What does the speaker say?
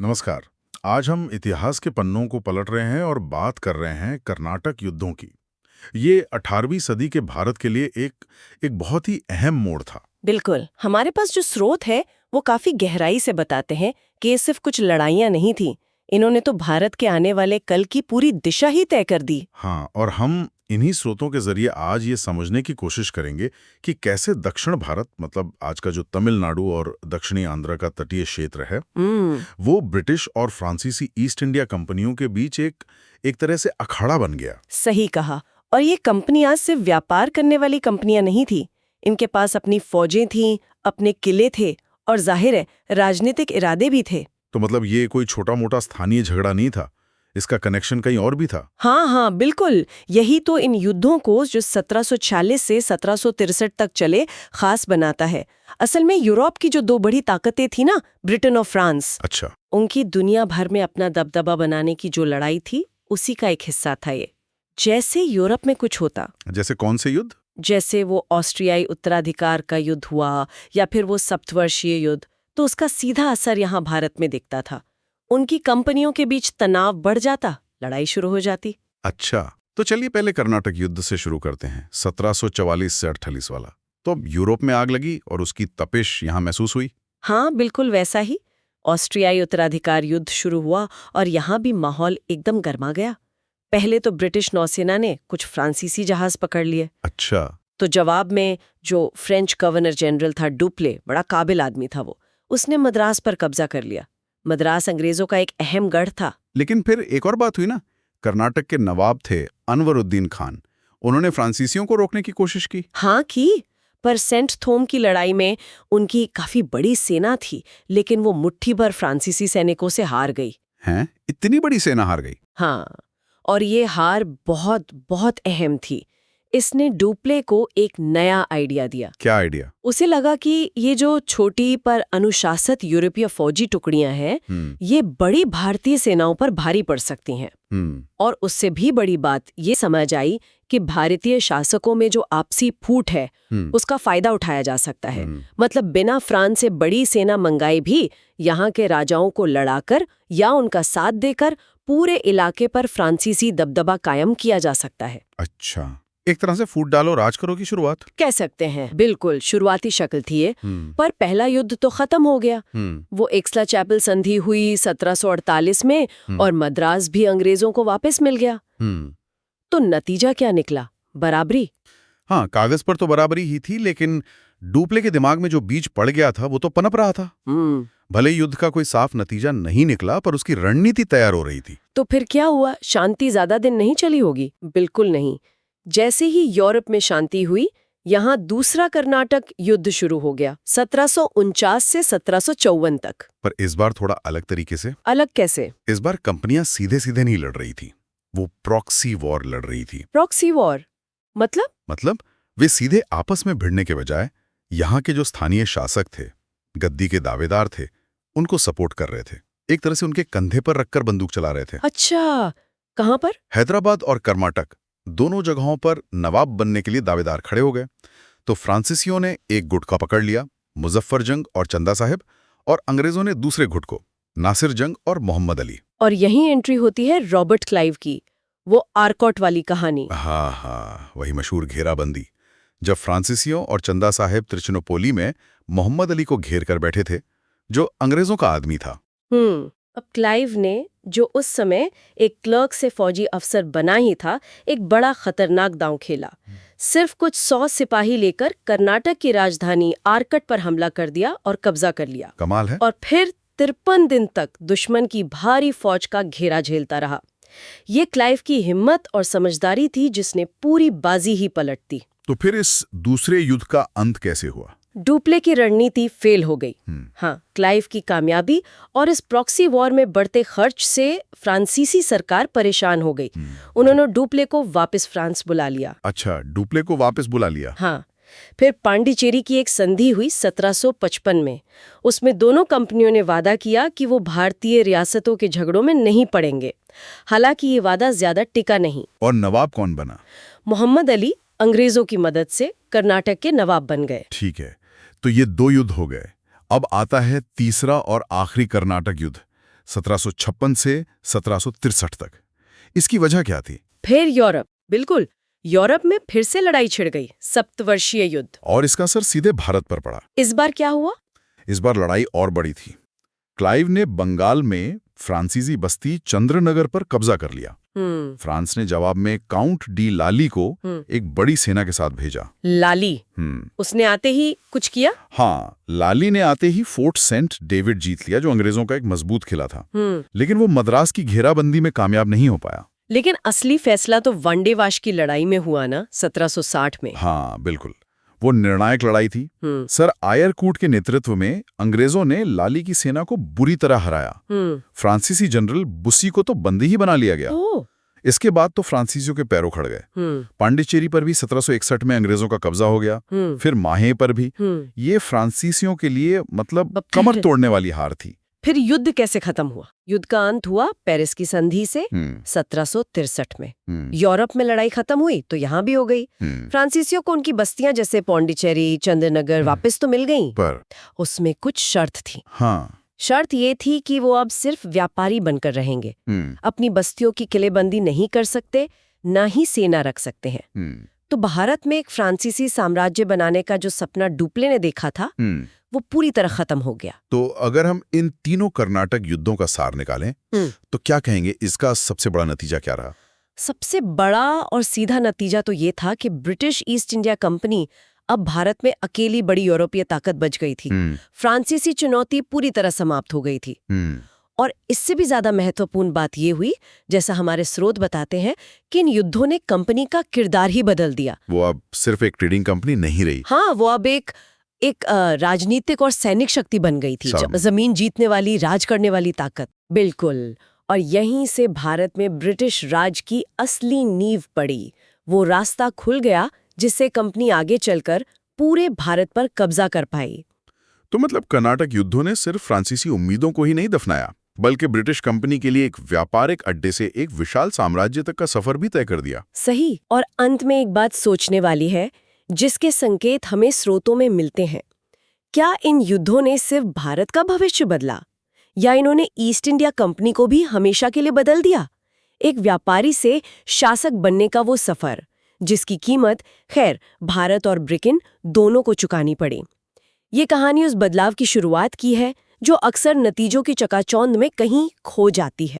नमस्कार। आज हम इतिहास के पन्नों को पलट रहे हैं और बात कर रहे हैं कर्नाटक युद्धों की। ये 18वीं सदी के भारत के लिए एक एक बहुत ही अहम मोड़ था। बिल्कुल। हमारे पास जो स्रोत है वो काफी गहराई से बताते हैं कि ये सिर्फ कुछ लड़ाइयां नहीं थी। इन्होंने तो भारत के आने वाले कल की पूरी दिशा ही तय कर दी। हाँ, और हम इन्हीं स्रोतों के जरिए आज ये समझने की कोशिश करेंगे कि कैसे दक्षिण भारत, मतलब आज का जो तमिलनाडु और दक्षिणी आंध्र का तटीय क्षेत्र है, वो ब्रिटिश और फ्रांसीसी ईस्ट इंडिया कंपनियों के बीच एक एक तरह से अखाड़ा बन गया। सही कहा। और ये कंपनियां सिर्फ व्यापार करने वाली कंपनियां नहीं थी। इनके पास अपनी फौजें थीं, अपने किले थे और जाहिर है राजनीतिक इरादे भी थे। तो मतलब ये कोई छोटा मोटा स्थानीय झगड़ा नहीं था, इसका कनेक्शन कहीं और भी था। हाँ हाँ बिल्कुल। यही तो इन युद्धों को जो 1746 से 1763 तक चले खास बनाता है। असल में यूरोप की जो दो बड़ी ताकतें थी ना, ब्रिटेन और फ्रांस, अच्छा। उनकी दुनिया भर में अपना दबदबा बनाने की जो लड़ाई थी, उसी का एक हिस्सा था ये। जैसे यूरोप में कुछ होता, जैसे कौन से युद्ध? जैसे वो ऑस्ट्रियाई उत्तराधिकार का युद्ध हुआ या फिर वो सप्तवर्षीय युद्ध, तो उसका सीधा असर यहाँ भारत में दिखता था। उनकी कंपनियों के बीच तनाव बढ़ जाता, लड़ाई शुरू हो जाती। अच्छा, तो चलिए पहले कर्नाटक युद्ध से शुरू करते हैं, 1744 से 48 वाला। तो अब यूरोप में आग लगी और उसकी तपिश यहाँ महसूस हुई। हाँ बिल्कुल वैसा ही। ऑस्ट्रियाई उत्तराधिकार युद्ध शुरू हुआ और यहाँ भी माहौल एकदम गर्मा गया। पहले तो ब्रिटिश नौसेना ने कुछ फ्रांसीसी जहाज पकड़ लिए। अच्छा। तो जवाब में जो फ्रेंच गवर्नर जनरल था डुप्ले, बड़ा काबिल आदमी था वो, उसने मद्रास पर कब्जा कर लिया। मद्रास अंग्रेजों का एक अहम गढ़ था। लेकिन फिर एक और बात हुई ना, कर्नाटक के नवाब थे अनवरुद्दीन खान। उन्होंने फ्रांसीसियों को रोकने की कोशिश की। हाँ की, पर सेंट थोम की लड़ाई में उनकी काफी बड़ी सेना थी, लेकिन वो मुट्ठी भर फ्रांसीसी सैनिकों से हार गई। हैं? इतनी बड़ी सेना हार गई? हाँ, और ये हार बहुत बहुत अहम थी। इसने डुप्ले को एक नया आइडिया दिया। क्या आइडिया? उसे लगा कि ये जो छोटी पर अनुशासित यूरोपीय फौजी टुकड़ियां हैं, ये बड़ी भारतीय सेनाओं पर भारी पड़ सकती हैं। और उससे भी बड़ी बात ये समझ आई कि भारतीय शासकों में जो आपसी फूट है, उसका फायदा उठाया जा सकता है। मतलब बिना फ्रांस से बड़ी सेना मंगाए भी यहाँ के राजाओं को लड़ाकर या उनका साथ देकर पूरे इलाके पर फ्रांसीसी दबदबा कायम किया जा सकता है। अच्छा, एक तरह से फूट डालो राज करो की शुरुआत कह सकते हैं। बिल्कुल शुरुआती शक्ल थी ये। पर पहला युद्ध तो खत्म हो गया। वो एक्सला चैपल संधि हुई 1748 में और मद्रास भी अंग्रेजों को वापस मिल गया। तो नतीजा क्या निकला? बराबरी। हाँ, कागज पर तो बराबरी ही थी, लेकिन डुप्ले के दिमाग में जो बीज पड़ गया था वो तो पनप रहा था। भले युद्ध का कोई साफ नतीजा नहीं निकला, पर उसकी रणनीति तैयार हो रही थी। तो फिर क्या हुआ? शांति ज्यादा दिन नहीं चली होगी? बिल्कुल नहीं। जैसे ही यूरोप में शांति हुई, यहाँ दूसरा कर्नाटक युद्ध शुरू हो गया, 1749 से 1754 तक। पर इस बार थोड़ा अलग तरीके से। अलग कैसे? इस बार कंपनियां सीधे सीधे नहीं लड़ रही थी, वो प्रॉक्सी वॉर लड़ रही थी। प्रॉक्सी वॉर मतलब वे सीधे आपस में भिड़ने के बजाय यहाँ के जो स्थानीय शासक थे, गद्दी के दावेदार थे, उनको सपोर्ट कर रहे थे। एक तरह से उनके कंधे पर रखकर बंदूक चला रहे थे। अच्छा, कहाँ पर? हैदराबाद और कर्नाटक दोनों जगहों पर नवाब बनने के लिए दावेदार खड़े हो गए। तो फ्रांसीसियों ने एक गुट का पकड़ लिया, मुजफ्फर जंग और चंदा साहिब, और अंग्रेजों ने दूसरे गुट को, नासिर जंग और मोहम्मद अली। और यहीं एंट्री होती है रॉबर्ट क्लाइव की, वो आर्कॉट वाली कहानी। हाँ, वही मशहूर घेराबंदी, जब फ्रांसीसियों और चंदा साहिब त्रिचनोपोली में मोहम्मद अली को घेर कर बैठे थे, जो अंग्रेजों का आदमी था। अब क्लाइव ने, जो उस समय एक क्लर्क से फौजी अफसर बना ही था, एक बड़ा खतरनाक दांव खेला। सिर्फ कुछ 100 सिपाही लेकर कर्नाटक की राजधानी आर्कट पर हमला कर दिया और कब्जा कर लिया। कमाल है। और फिर 53 दिन तक दुश्मन की भारी फौज का घेरा झेलता रहा। ये क्लाइव की हिम्मत और समझदारी थी जिसने पूरी बाजी ही पलट दी। तो फिर इस दूसरे युद्ध का अंत कैसे हुआ? डुप्ले की रणनीति फेल हो गई। हाँ, क्लाइव की कामयाबी और इस प्रॉक्सी वॉर में बढ़ते खर्च से फ्रांसीसी सरकार परेशान हो गई। उन्होंने डुप्ले को वापस फ्रांस बुला लिया। अच्छा, डुप्ले को वापस बुला लिया। हाँ, फिर पांडिचेरी की एक संधि हुई 1755 में। उसमें दोनों कंपनियों ने वादा किया कि वो भारतीय रियासतों के झगड़ों में नहीं पड़ेंगे। हालांकि ये वादा ज्यादा टिका नहीं। और नवाब कौन बना? मोहम्मद अली अंग्रेजों की मदद से कर्नाटक के नवाब बन गए। ठीक है, तो ये 2 युद्ध हो गए। अब आता है तीसरा और आखिरी कर्नाटक युद्ध, 1756 से 1763 तक। इसकी वजह क्या थी? फिर यूरोप, बिल्कुल, यूरोप में फिर से लड़ाई छिड़ गई, सप्तवर्षीय युद्ध। और इसका असर सीधे भारत पर पड़ा। इस बार क्या हुआ? इस बार लड़ाई और बड़ी थी। क्लाइव ने बंगाल में फ्रांसीसी बस्ती चंद्रनगर पर कब्जा कर लिया। फ्रांस ने जवाब में काउंट डी लाली को एक बड़ी सेना के साथ भेजा। लाली? उसने आते ही कुछ किया? हाँ, लाली ने आते ही फोर्ट सेंट डेविड जीत लिया, जो अंग्रेजों का एक मजबूत किला था। लेकिन वो मद्रास की घेराबंदी में कामयाब नहीं हो पाया। लेकिन असली फैसला तो वनडेवाश की लड़ाई में हुआ ना, 1760 में। हाँ बिल्कुल, वो निर्णायक लड़ाई थी। सर आयरकूट के नेतृत्व में अंग्रेजों ने लाली की सेना को बुरी तरह हराया। फ्रांसीसी जनरल बुसी को तो बंदी ही बना लिया गया। इसके बाद तो फ्रांसीसियों के पैरों खड़ गए। पांडिचेरी पर भी 1761 में अंग्रेजों का कब्जा हो गया, फिर माहे पर भी। ये फ्रांसीसियों के लिए मतलब कमर तोड़ने वाली हार थी। फिर युद्ध कैसे खत्म हुआ? युद्ध का अंत हुआ पेरिस की संधि से 1763 में। यूरोप में लड़ाई खत्म हुई तो यहाँ भी हो गई। फ्रांसीसियों को उनकी बस्तियां जैसे पौंडीचेरी, चंद्रनगर वापस तो मिल गईं, पर उसमें कुछ शर्त थी। शर्त ये थी कि वो अब सिर्फ व्यापारी बनकर रहेंगे, अपनी बस्तियों की किलेबंदी नहीं कर सकते, न ही सेना रख सकते हैं। तो भारत में एक फ्रांसीसी साम्राज्य बनाने का जो सपना डुप्ले ने देखा था, वो पूरी तरह खत्म हो गया। तो अगर हम इन तीनों कर्नाटक युद्धों का सार निकालें, तो क्या कहेंगे, इसका सबसे बड़ा नतीजा क्या रहा? सबसे बड़ा और सीधा नतीजा तो ये था कि ब्रिटिश ईस्ट इंडिया कंपनी अब भारत में अकेली बड़ी यूरोपीय ताकत बच गई थी। फ्रांसीसी चुनौती पूरी तरह समाप्त हो गई थी। और इससे भी ज्यादा महत्वपूर्ण बात ये हुई, जैसा हमारे स्रोत बताते हैं, कि इन युद्धों ने कंपनी का किरदार ही बदल दिया। वो अब सिर्फ एक ट्रेडिंग कंपनी नहीं रही। हाँ, वो अब एक राजनीतिक और सैनिक शक्ति बन गई थी, जमीन जीतने वाली, राज करने वाली ताकत। बिल्कुल। और यहीं से भारत में ब्रिटिश राज की असली नींव पड़ी। वो रास्ता खुल गया जिससे कंपनी आगे चलकर पूरे भारत पर कब्जा कर पाई। तो मतलब कर्नाटक युद्धों ने सिर्फ फ्रांसीसी उम्मीदों को ही नहीं दफनाया, बल्कि ब्रिटिश कंपनी के लिए एक व्यापारिक अड्डे से एक विशाल साम्राज्य तक का सफर भी तय कर दिया। सही। और अंत में एक बात सोचने वाली है, जिसके संकेत हमें स्रोतों में मिलते हैं। क्या इन युद्धों ने सिर्फ भारत का भविष्य बदला, या इन्होंने ईस्ट इंडिया कंपनी को भी हमेशा के लिए बदल दिया? एक व्यापारी से शासक बनने का वो सफर, जिसकी कीमत खैर भारत और ब्रिटेन दोनों को चुकानी पड़ी। ये कहानी उस बदलाव की शुरुआत की है जो अक्सर नतीजों की चकाचौंध में कहीं खो जाती है।